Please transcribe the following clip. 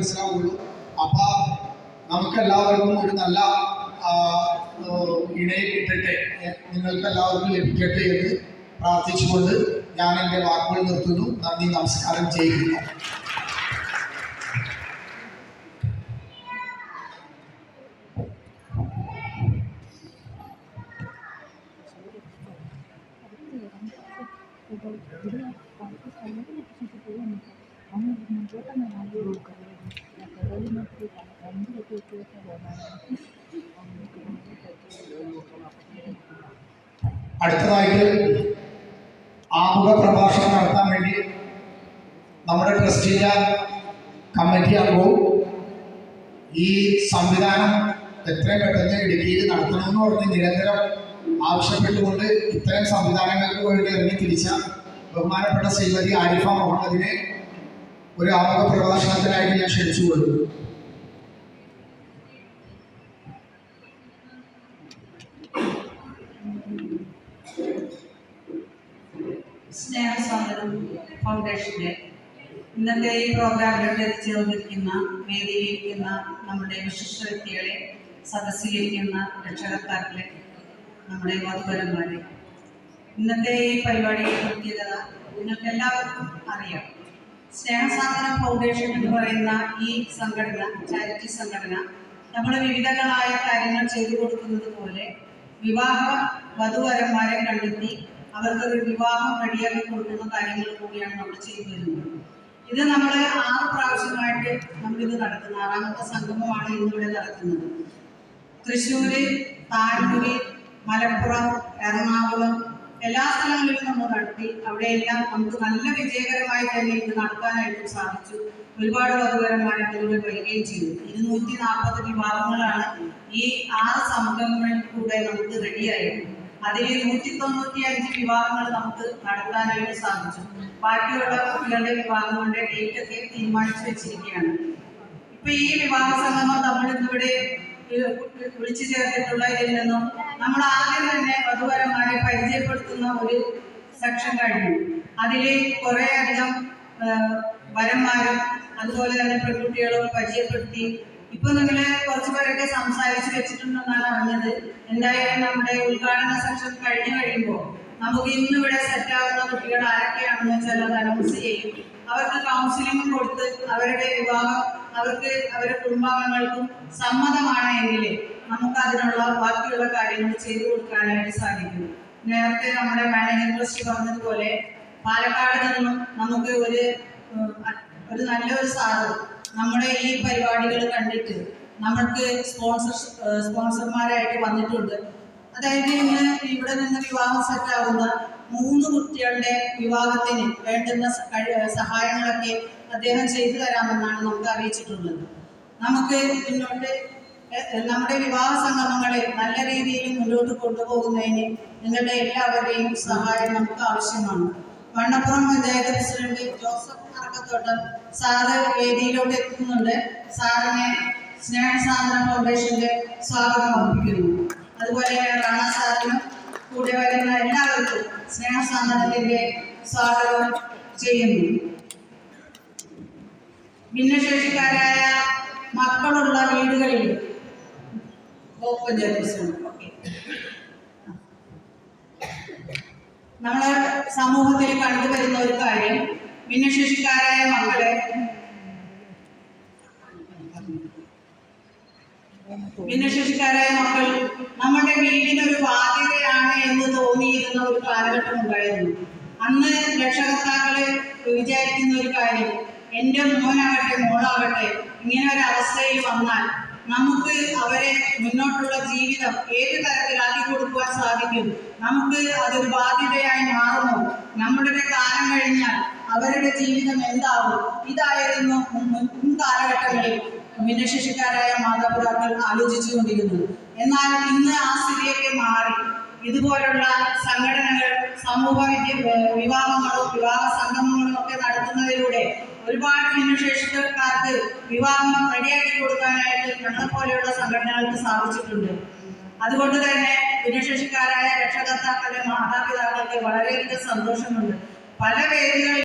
മനസ്സിലാവുള്ളൂ. അപ്പൊ നമുക്കെല്ലാവർക്കും ഒരു നല്ല ഇണയെ കിട്ടട്ടെ, നിങ്ങൾക്ക് എല്ലാവർക്കും ലഭിക്കട്ടെ എന്ന് പ്രാർത്ഥിച്ചുകൊണ്ട് ഞാൻ എൻ്റെ വാക്കുകൾ നിർത്തുന്നു. നന്ദി, നമസ്കാരം ചെയ്യുന്നു. അടുത്തതായിട്ട് ആമുഖ പ്രഭാഷണം നടത്താൻ വേണ്ടി നമ്മുടെ ട്രസ്റ്റിൻ്റെ കമ്മിറ്റി അംഗവും ഈ സംവിധാനം എത്രയും പെട്ടെന്ന് ഇടുക്കിയിൽ നടത്തണമെന്ന് പറഞ്ഞ് നിരന്തരം ആവശ്യപ്പെട്ടുകൊണ്ട് ഇത്തരം സംവിധാനങ്ങൾക്ക് വേണ്ടി ഇറങ്ങി തിരിച്ച ബഹുമാനപ്പെട്ട ശ്രീമതി ആരിഫ മുഹമ്മദിനെ ഒരു ആമുഖ പ്രഭാഷണത്തിനായിട്ട് ഞാൻ ക്ഷണിച്ചു കൊടുത്തു. സ്നേഹസ്വാഗതം ഫൗണ്ടേഷന്റെ ഇന്നത്തെ ഈ പ്രോഗ്രാമിലൂടെ എത്തിച്ചേർന്നിരിക്കുന്ന വേദിയിലിരിക്കുന്ന നമ്മുടെ വിശിഷ്ട വ്യക്തികളെ, സദസ്സിലിരിക്കുന്ന രക്ഷകർത്താക്കളെ, നമ്മുടെ വധുവരന്മാരെ, ഇന്നത്തെ ഈ പരിപാടിയുടെ പ്രത്യേകത നിങ്ങൾക്ക് എല്ലാവർക്കും അറിയാം. സ്നേഹസാഗരം ഫൗണ്ടേഷൻ എന്ന് പറയുന്ന ഈ സംഘടന, ചാരിറ്റി സംഘടന, നമ്മൾ വിവിധങ്ങളായ കാര്യങ്ങൾ ചെയ്തു കൊടുക്കുന്നത് പോലെ വിവാഹ വധുവരന്മാരെ കണ്ടെത്തി അവർക്കൊരു വിവാഹം റെഡിയാക്കി കൊടുക്കുന്ന കാര്യങ്ങൾ കൂടിയാണ് നമ്മൾ ചെയ്തു വരുന്നത്. ഇത് നമ്മൾ 6 പ്രാവശ്യമായിട്ട് നമ്മളിത് നടത്തുന്നത്. 6ാമത്തെ സംഗമമാണ് ഇന്നിവിടെ നടത്തുന്നത്. തൃശ്ശൂര്, താനൂര്, മലപ്പുറം, എറണാകുളം എല്ലാ സ്ഥലങ്ങളിലും നമ്മൾ നടത്തി. അവിടെയെല്ലാം നമുക്ക് നല്ല വിജയകരമായി തന്നെ ഇത് നടത്താനായിട്ട് സാധിച്ചു. ഒരുപാട് വധുവരന്മാരെ അതിലൂടെ വരികയും ചെയ്തു. 240 വിവാഹങ്ങളാണ് ഈ 6 സംഗമങ്ങളിൽ കൂടെ നമുക്ക് റെഡിയായിരുന്നു. അതിൽ 195 വിവാഹങ്ങൾ നമുക്ക് നടത്താനായിട്ട് സാധിച്ചു. ബാക്കിയുള്ള കുട്ടികളുടെ വിവാഹങ്ങളുടെ ഡേറ്റ് ഒക്കെ തീരുമാനിച്ചു വെച്ചിരിക്കുകയാണ്. ഇപ്പൊ ഈ വിവാഹ സംഗമം നമ്മളിന്നിവിടെ വിളിച്ചു ചേർത്തിട്ടുള്ളതിൽ നിന്നും നമ്മൾ ആദ്യം തന്നെ വധുവരന്മാരെ പരിചയപ്പെടുത്തുന്ന ഒരു സെക്ഷൻ കഴിഞ്ഞു. അതിൽ കുറെ അധികം വരന്മാരും അതുപോലെ തന്നെ പെൺകുട്ടികളും പരിചയപ്പെടുത്തി. ഇപ്പൊ നിങ്ങള് കുറച്ചു പേരൊക്കെ സംസാരിച്ചു വെച്ചിട്ടുണ്ടെന്നാണ് അറിഞ്ഞത്. എന്തായാലും നമ്മുടെ ഉദ്ഘാടന സെക്ഷൻ കഴിയുമ്പോൾ നമുക്ക് ഇന്നിവിടെ സെറ്റാവുന്ന കുട്ടികൾ ആരൊക്കെയാണെന്ന് വെച്ചാൽ അത് അനൗൺസ് ചെയ്യും. അവർക്ക് കൗൺസിലിംഗ് കൊടുത്ത് അവരുടെ വിവാഹം അവരുടെ കുടുംബാംഗങ്ങൾക്കും സമ്മതമാണ് എങ്കിൽ നമുക്ക് അതിനുള്ള ബാക്കിയുള്ള കാര്യങ്ങൾ ചെയ്തു കൊടുക്കാനായിട്ട് സാധിക്കും. നേരത്തെ നമ്മുടെ മാനേജിംഗ് ട്രസ്റ്റ് പറഞ്ഞതുപോലെ പാലക്കാട് നിന്നും നമുക്ക് ഒരു നല്ലൊരു സാറ് നമ്മുടെ ഈ പരിപാടികൾ കണ്ടിട്ട് നമ്മൾക്ക് സ്പോൺസർമാരായിട്ട് വന്നിട്ടുണ്ട്. അതായത് ഇന്ന് ഇവിടെ നിന്ന് വിവാഹം സെറ്റാവുന്ന 3 കുട്ടികളുടെ വിവാഹത്തിന് വേണ്ടുന്ന സഹായങ്ങളൊക്കെ അദ്ദേഹം ചെയ്തു തരാമെന്നാണ് നമുക്ക് അറിയിച്ചിട്ടുള്ളത്. നമുക്ക് മുന്നോട്ട് നമ്മുടെ വിവാഹ സംഗമങ്ങളെ നല്ല രീതിയിൽ മുന്നോട്ട് കൊണ്ടുപോകുന്നതിന് നിങ്ങളുടെ എല്ലാവരുടെയും സഹായം നമുക്ക് ആവശ്യമാണ്. Vannappuram panchayat president Joseph Arakkathottam sir വേദിയിലോട്ട് എത്തുന്നുണ്ട്. സാറിനെ സ്നേഹസാഗരം ഫൗണ്ടേഷന്റെ സ്വാഗതം അർപ്പിക്കുന്നു. അതുപോലെ റാണ സാറിനും കൂടെ വരുന്ന എല്ലാവർക്കും സ്നേഹസാഗരത്തിന്റെ സ്വാഗതം ചെയ്യുന്നു. ഭിന്നശേഷിക്കാരായ മക്കളുള്ള വീടുകളിൽ നമ്മളെ സമൂഹത്തിൽ കണ്ടുവരുന്ന ഒരു കാര്യം, ഭിന്നശേഷിക്കാരായ മക്കളെ നമ്മുടെ വീടിനൊരു ബാധ്യതയാണ് എന്ന് തോന്നിയിരുന്ന ഒരു കാലഘട്ടം ഉണ്ടായിരുന്നു. അന്ന് രക്ഷകർത്താക്കള് വിചാരിക്കുന്ന ഒരു കാര്യം, എൻ്റെ മോനാകട്ടെ മോളാകട്ടെ ഇങ്ങനെ ഒരു അവസ്ഥയിൽ വന്നാൽ നമുക്ക് അവരെ മുന്നോട്ടുള്ള ജീവിതം ഏത് തരത്തിലാക്കി കൊടുക്കുവാൻ സാധിക്കും, നമുക്ക് അതൊരു ബാധ്യതയായി മാറുമോ, നമ്മുടെ കാലം കഴിഞ്ഞാൽ അവരുടെ ജീവിതം എന്താവും, ഇതായിരുന്നു മുൻകാലഘട്ടങ്ങളിൽ ഭിന്നശേഷിക്കാരായ മാതാപിതാക്കൾ ആലോചിച്ചുകൊണ്ടിരുന്നത്. എന്നാൽ ഇന്ന് ആ സ്ഥിതിയൊക്കെ മാറി. ഇതുപോലുള്ള സംഘടനകൾ സമൂഹ വിവാഹങ്ങളും വിവാഹ സംഗമങ്ങളും ഒക്കെ നടത്തുന്നതിലൂടെ ഒരുപാട് ഭിന്നശേഷിക്കാർക്ക് വിവാഹം റെഡിയാക്കി കൊടുക്കാനായിട്ട് ഞങ്ങളെപ്പോലെയുള്ള സംഘടനകൾക്ക് സാധിച്ചിട്ടുണ്ട്. അതുകൊണ്ട് തന്നെ ഭിന്നശേഷിക്കാരായ രക്ഷകർത്താക്കളുടെ മാതാപിതാക്കൾക്ക് വളരെയധികം സന്തോഷമുണ്ട്. പല വേദികളിൽ